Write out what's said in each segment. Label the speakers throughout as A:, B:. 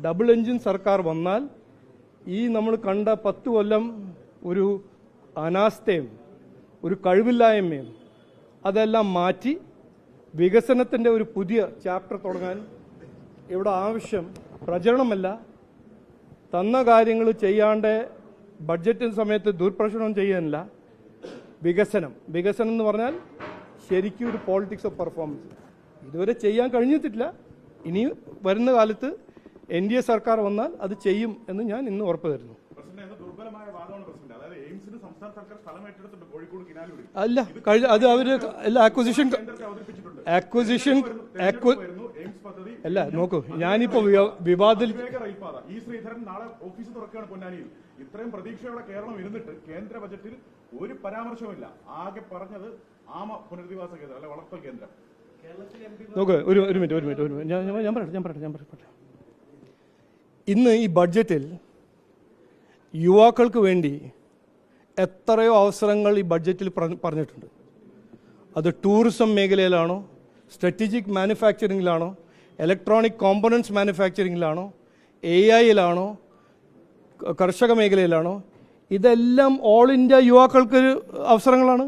A: Double engine സർക്കാർ വന്നാൽ ഈ നമ്മൾ കണ്ട 10 കൊല്ലം ഒരു അനാസ്ഥയും ഒരു കഴിവില്ലായ്മയും അതെല്ലാം മാറ്റി വികസനത്തിൻ്റെ ഒരു പുതിയ ചാപ്റ്റർ തുടങ്ങാൻ ഇവിടെ ആവശ്യം പ്രചരണമല്ല, തന്ന കാര്യങ്ങൾ ചെയ്യാണ്ട് ബഡ്ജറ്റിന് സമയത്ത് ദുർപ്രചരണം ചെയ്യാനല്ല, വികസനം എന്ന് പറഞ്ഞാൽ ശരിക്കും ഒരു പോളിറ്റിക്സ് ഓഫ് പെർഫോമൻസ് ഇതുവരെ ചെയ്യാൻ കഴിഞ്ഞിട്ടില്ല. ഇനി വരുന്ന കാലത്ത് NDA സർക്കാർ വന്നാൽ അത് ചെയ്യും എന്ന് ഞാൻ ഇന്ന് ഉറപ്പ് തരുന്നു. അല്ല, അത് അവര് ആക്വിസിഷൻ അല്ല. നോക്കൂ, ഞാനിപ്പോ വിവാദത്തിൽ
B: ഇത്രയും പ്രതീക്ഷയോടെ കേരളം ഇരുന്നിട്ട് കേന്ദ്ര ബജറ്റിൽ ഒരു പരാമർശമില്ല. ആകെ പറഞ്ഞത് ആമ പുനരധിവാസ കേന്ദ്രം അല്ലെ വളർത്തൽ കേന്ദ്രം.
A: നോക്ക്, ഒരു മിനിറ്റ് ഞാൻ പറയട്ടെ. ഇന്ന് ഈ ബഡ്ജറ്റിൽ യുവാക്കൾക്ക് വേണ്ടി എത്രയോ അവസരങ്ങൾ ഈ ബഡ്ജറ്റിൽ പറഞ്ഞിട്ടുണ്ട്. അത് ടൂറിസം മേഖലയിലാണോ, സ്ട്രാറ്റജിക് മാനുഫാക്ചറിങ്ങിലാണോ, ഇലക്ട്രോണിക് കോമ്പണൻസ് മാനുഫാക്ചറിങ്ങിലാണോ, AI-യിലാണോ, കർഷക മേഖലയിലാണോ, ഇതെല്ലാം ഓൾ ഇന്ത്യ യുവാക്കൾക്ക് അവസരങ്ങളാണ്.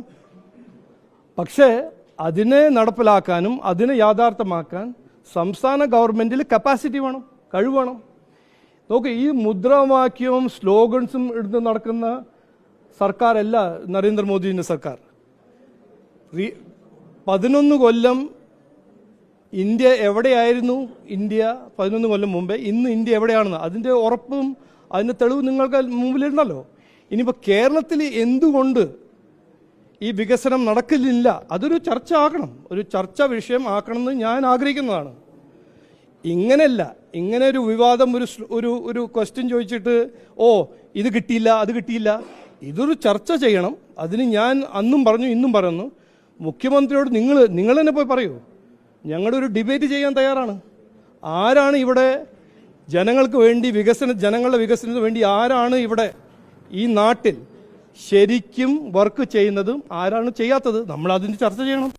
A: പക്ഷേ അതിനെ നടപ്പിലാക്കാനും അതിനെ യാഥാർത്ഥ്യമാക്കാൻ സംസ്ഥാന ഗവൺമെൻറ്റിൽ കപ്പാസിറ്റി വേണം, കഴിവ് വേണം. നോക്ക്, ഈ മുദ്രാവാക്യവും സ്ലോഗൻസും എടുത്ത് നടക്കുന്ന സർക്കാരല്ല നരേന്ദ്രമോദിൻ്റെ സർക്കാർ. 11 കൊല്ലം ഇന്ത്യ എവിടെയായിരുന്നു? ഇന്ത്യ 11 കൊല്ലം മുമ്പേ ഇന്ന് ഇന്ത്യ എവിടെയാണെന്ന് അതിൻ്റെ ഉറപ്പും അതിൻ്റെ തെളിവ് നിങ്ങൾക്ക് മുമ്പിലിരുന്നല്ലോ. ഇനിയിപ്പോൾ കേരളത്തിൽ എന്തുകൊണ്ട് ഈ വികസനം നടക്കില്ല, അതൊരു ചർച്ച ആക്കണം, ഒരു ചർച്ചാ വിഷയം ആക്കണമെന്ന് ഞാൻ ആഗ്രഹിക്കുന്നതാണ്. ഇങ്ങനെയല്ല, ഇങ്ങനെ ഒരു വിവാദം, ഒരു ക്വസ്റ്റ്യൻ ചോദിച്ചിട്ട് ഇത് കിട്ടിയില്ല അത് കിട്ടിയില്ല, ഇതൊരു ചർച്ച ചെയ്യണം. അതിന് ഞാൻ അന്നും പറഞ്ഞു ഇന്നും പറയുന്നു, മുഖ്യമന്ത്രിയോട് നിങ്ങൾ തന്നെ പോയി പറയൂ, ഞങ്ങളൊരു ഡിബേറ്റ് ചെയ്യാൻ തയ്യാറാണ്. ആരാണ് ഇവിടെ ജനങ്ങൾക്ക് വേണ്ടി ജനങ്ങളുടെ വികസനത്തിന് വേണ്ടി ആരാണ് ഇവിടെ ഈ നാട്ടിൽ ശരിക്കും വർക്ക് ചെയ്യുന്നതും ആരാണ് ചെയ്യാത്തത്, നമ്മൾ അതിൻ്റെ ചർച്ച ചെയ്യണം.